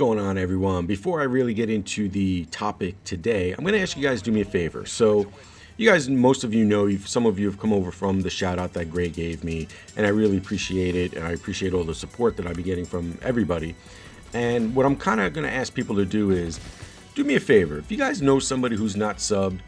going on, everyone? Before I really get into the topic today, I'm going to ask you guys to do me a favor. So, you guys, most of you know, some of you have come over from the shout out that Gray gave me, and I really appreciate it, and I appreciate all the support that I've been getting from everybody. And what I'm kind of going to ask people to do is, do me a favor. If you guys know somebody who's not subbed,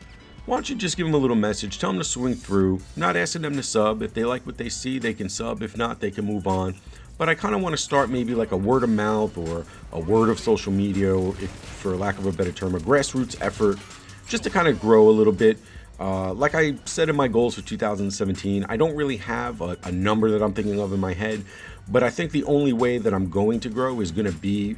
why don't you just give them a little message, tell them to swing through, not asking them to sub. If they like what they see, they can sub. If not, they can move on. But I kind of want to start maybe like a word of mouth or a word of social media, or if, for lack of a better term, a grassroots effort, just to kind of grow a little bit. Like I said in my goals for 2017, I don't really have a number that I'm thinking of in my head, but I think the only way that I'm going to grow is going to be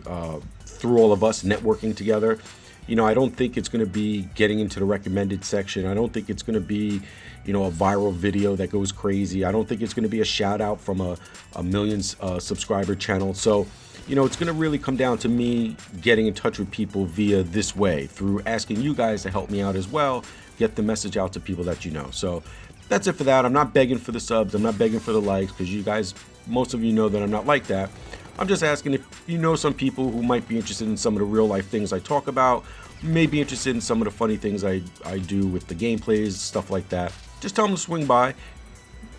through all of us networking together. You know, I don't think it's going to be getting into the recommended section. I don't think it's going to be, a viral video that goes crazy. I don't think it's going to be a shout out from a million subscriber channel. So, it's going to really come down to me getting in touch with people via this way, through asking you guys to help me out as well, get the message out to people that you know. So that's it for that. I'm not begging for the subs. I'm not begging for the likes, because you guys, most of you know that I'm not like that. I'm just asking if you know some people who might be interested in some of the real life things I talk about, may be interested in some of the funny things I do with the gameplays, stuff like that. Just tell them to swing by.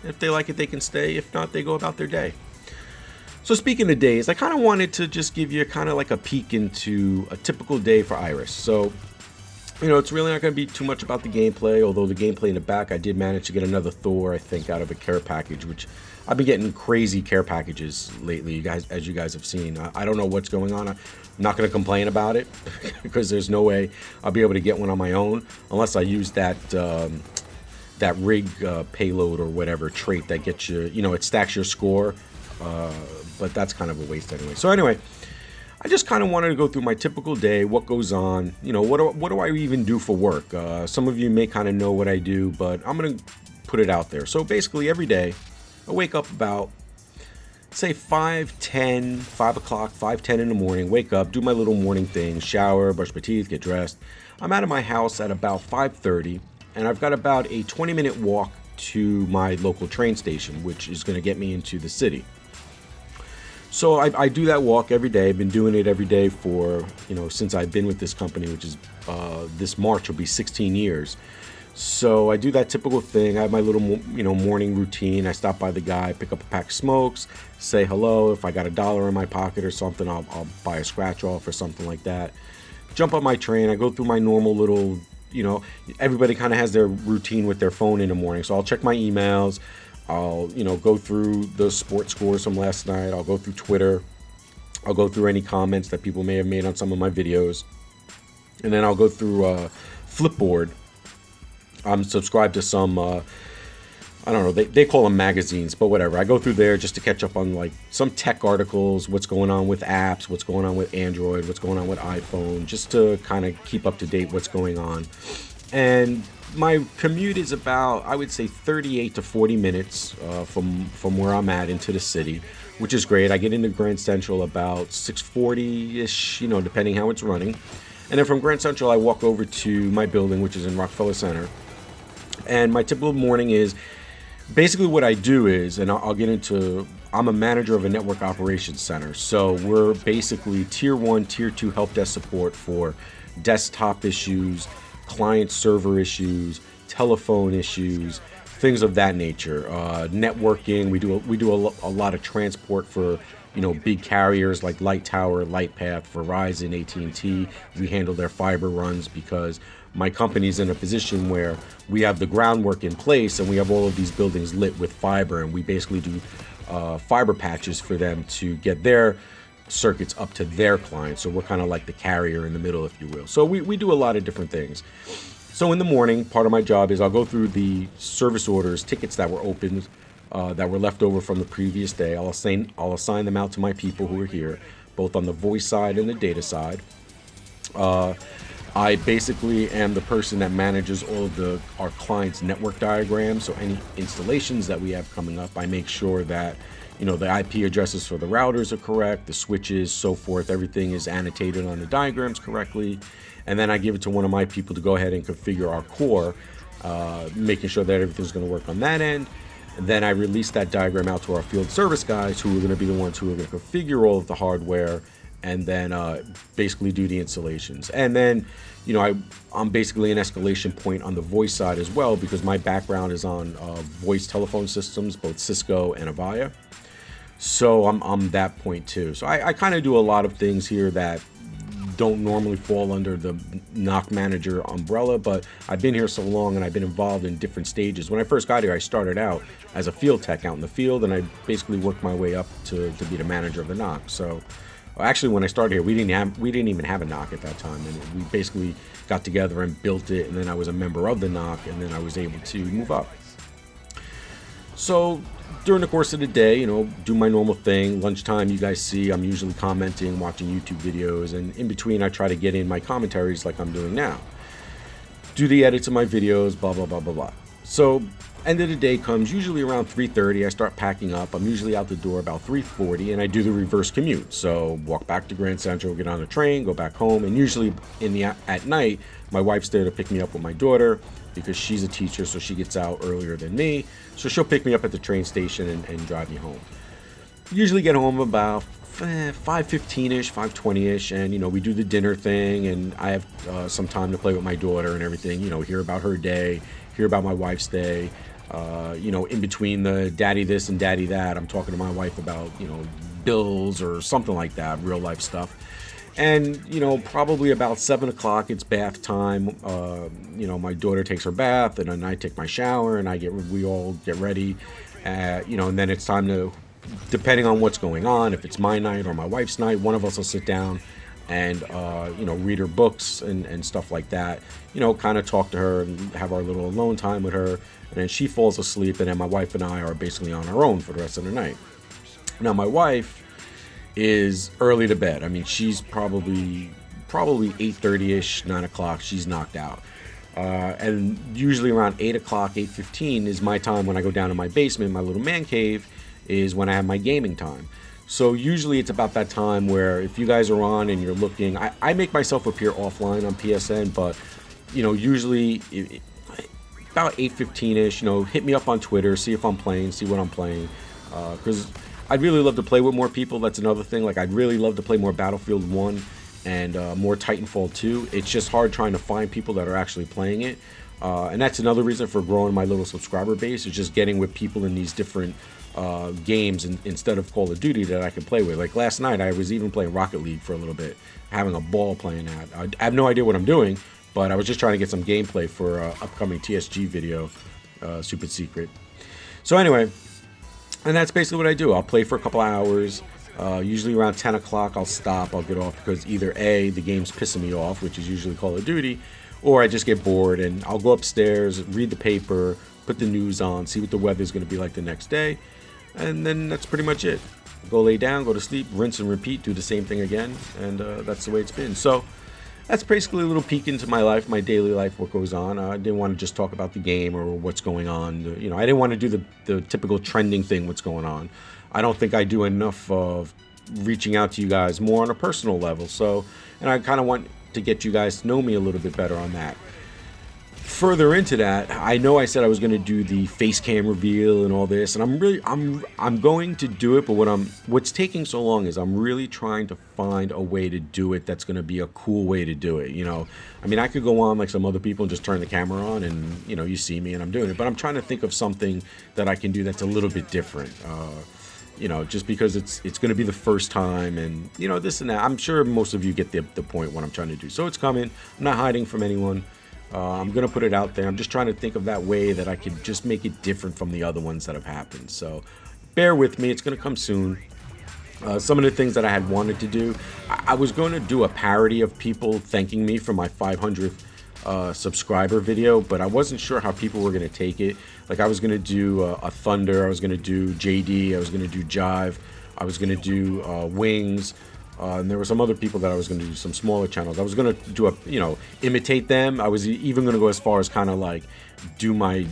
If they like it, they can stay. If not, they go about their day. So speaking of days, I kind of wanted to just give you kind of like a peek into a typical day for Iris. So, it's really not going to be too much about the gameplay, although the gameplay in the back, I did manage to get another Thor, I think, out of a care package, which I've been getting crazy care packages lately, you guys, as you guys have seen. I don't know what's going on. I'm not going to complain about it because there's no way I'll be able to get one on my own unless I use that rig payload or whatever trait that gets you, it stacks your score, but that's kind of a waste anyway. So anyway, I just kind of wanted to go through my typical day, what goes on, what do I even do for work? Some of you may kind of know what I do, but I'm going to put it out there. So basically every day, I wake up about, say, 5:10, 5 o'clock, 5:10 in the morning, wake up, do my little morning thing, shower, brush my teeth, get dressed. I'm out of my house at about 5:30, and I've got about a 20-minute walk to my local train station, which is going to get me into the city. So I do that walk every day. I've been doing it every day for, since I've been with this company, which is this March will be 16 years. So I do that typical thing. I have my little, morning routine. I stop by the guy, pick up a pack of smokes, say hello. If I got $1 in my pocket or something, I'll buy a scratch off or something like that. Jump on my train. I go through my normal little, everybody kind of has their routine with their phone in the morning. So I'll check my emails. I'll, go through the sports scores from last night. I'll go through Twitter. I'll go through any comments that people may have made on some of my videos. And then I'll go through Flipboard. I'm subscribed to some, I don't know, they call them magazines, but whatever. I go through there just to catch up on like some tech articles, what's going on with apps, what's going on with Android, what's going on with iPhone, just to kind of keep up to date what's going on. And my commute is about, I would say, 38 to 40 minutes from where I'm at into the city, which is great. I get into Grand Central about 6:40-ish, depending how it's running. And then from Grand Central, I walk over to my building, which is in Rockefeller Center. And my typical morning is basically what I do is, and I'll get into, I'm a manager of a network operations center. So we're basically tier 1, tier 2 help desk support for desktop issues, client server issues, telephone issues, things of that nature. Networking, we do a lot of transport for, big carriers like Light Tower, Lightpath, Verizon, AT&T. We handle their fiber runs because my company's in a position where we have the groundwork in place and we have all of these buildings lit with fiber, and we basically do fiber patches for them to get their circuits up to their clients. So we're kind of like the carrier in the middle, if you will. So we do a lot of different things. So in the morning, part of my job is I'll go through the service orders, tickets that were opened, that were left over from the previous day. I'll assign them out to my people who are here, both on the voice side and the data side. I basically am the person that manages all of our clients' network diagrams. So any installations that we have coming up, I make sure that the IP addresses for the routers are correct, the switches, so forth. Everything is annotated on the diagrams correctly. And then I give it to one of my people to go ahead and configure our core, making sure that everything's going to work on that end. And then I release that diagram out to our field service guys, who are going to be the ones who are going to configure all of the hardware and then basically do the installations. And then, you know, I'm basically an escalation point on the voice side as well, because my background is on voice telephone systems, both Cisco and Avaya. So I'm that point too. So I kind of do a lot of things here that don't normally fall under the NOC manager umbrella, but I've been here so long and I've been involved in different stages. When I first got here, I started out as a field tech out in the field, and I basically worked my way up to be the manager of the NOC. So actually, when I started here, we didn't even have a NOC at that time, and we basically got together and built it, and then I was a member of the NOC, and then I was able to move up. So during the course of the day, you know, do my normal thing. Lunchtime, you guys see, I'm usually commenting, watching YouTube videos, and in between, I try to get in my commentaries like I'm doing now. Do the edits of my videos, blah, blah, blah, blah, blah. So end of the day comes usually around 3:30. I start packing up. I'm usually out the door about 3:40, and I do the reverse commute. So walk back to Grand Central, get on the train, go back home, and usually at night, my wife's there to pick me up with my daughter, because she's a teacher, so she gets out earlier than me. So she'll pick me up at the train station and drive me home. Usually get home about 5:15ish, 5:20ish, and you know, we do the dinner thing, and I have some time to play with my daughter and everything. You know, hear about her day, hear about my wife's day. You know, in between the daddy this and daddy that, I'm talking to my wife about, you know, bills or something like that, real life stuff. And, you know, probably about 7 o'clock, it's bath time. You know, my daughter takes her bath, and then I take my shower, and we all get ready. You know, and then it's time to, depending on what's going on, if it's my night or my wife's night, one of us will sit down and, you know, read her books and stuff like that. You know, kind of talk to her and have our little alone time with her. And then she falls asleep, and then my wife and I are basically on our own for the rest of the night. Now, my wife is early to bed. I mean, she's probably 8:30ish, 9 o'clock, she's knocked out. And usually around 8 o'clock, 8:15 is my time when I go down to my basement, my little man cave, is when I have my gaming time. So usually it's about that time where if you guys are on and you're looking, I make myself appear offline on PSN, but, you know, usually about 8:15ish, you know, hit me up on Twitter, see if I'm playing, see what I'm playing, because I'd really love to play with more people. That's another thing. Like, I'd really love to play more Battlefield 1 and more Titanfall 2. It's just hard trying to find people that are actually playing it. And that's another reason for growing my little subscriber base, is just getting with people in these different games instead of Call of Duty that I can play with. Like last night, I was even playing Rocket League for a little bit, having a ball playing that. I have no idea what I'm doing, but I was just trying to get some gameplay for upcoming TSG video, super secret. So anyway, and that's basically what I do. I'll play for a couple hours. Usually around 10 o'clock, I'll stop. I'll get off because either A, the game's pissing me off, which is usually Call of Duty, or I just get bored, and I'll go upstairs, read the paper, put the news on, see what the weather's going to be like the next day, and then that's pretty much it. Go lay down, go to sleep, rinse and repeat, do the same thing again, and that's the way it's been. So that's basically a little peek into my life, my daily life, what goes on. I didn't want to just talk about the game or what's going on. You know, I didn't want to do the typical trending thing, what's going on. I don't think I do enough of reaching out to you guys more on a personal level. So, and I kind of want to get you guys to know me a little bit better on that. Further into that, I know I said I was going to do the face cam reveal and all this, and I'm going to do it, but what's taking so long is I'm really trying to find a way to do it that's going to be a cool way to do it. You know, I mean, I could go on like some other people and just turn the camera on and, you know, you see me and I'm doing it, but I'm trying to think of something that I can do that's a little bit different. You know, just because it's going to be the first time, and, you know, this and that. I'm sure most of you get the point what I'm trying to do. So it's coming. I'm not hiding from anyone. I'm going to put it out there. I'm just trying to think of that way that I could just make it different from the other ones that have happened. So bear with me. It's going to come soon. Some of the things that I had wanted to do, I was going to do a parody of people thanking me for my 500th subscriber video, but I wasn't sure how people were going to take it. Like, I was going to do a Thunder, I was going to do JD, I was going to do Jive, I was going to do Wings, and there were some other people that I was going to do, some smaller channels. I was going to do imitate them. I was even going to go as far as kind of like do my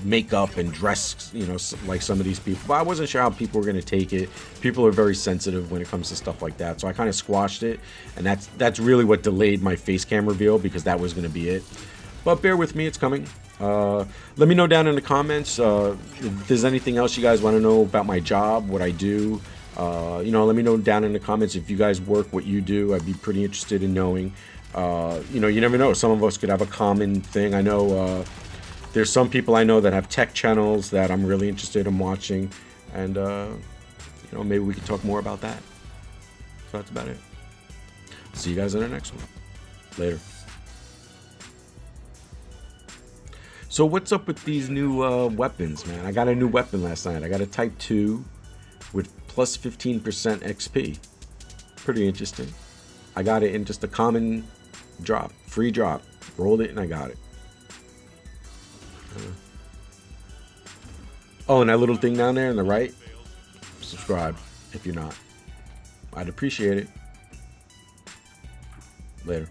makeup and dress, you know, like some of these people. But I wasn't sure how people were going to take it. People are very sensitive when it comes to stuff like that. So I kind of squashed it. And that's really what delayed my face cam reveal, because that was going to be it. But bear with me, it's coming. Let me know down in the comments if there's anything else you guys want to know about my job, what I do, You know, let me know down in the comments if you guys work what you do. I'd be pretty interested in knowing. You know, you never know. Some of us could have a common thing. I know there's some people I know that have tech channels that I'm really interested in watching. And, you know, maybe we could talk more about that. So that's about it. See you guys in the next one. Later. So what's up with these new weapons, man? I got a new weapon last night. I got a Type 2 with plus 15% XP. Pretty interesting. I got it in just a common drop, free drop. Rolled it and I got it. Oh, and that little thing down there on the right, subscribe if you're not. I'd appreciate it. Later.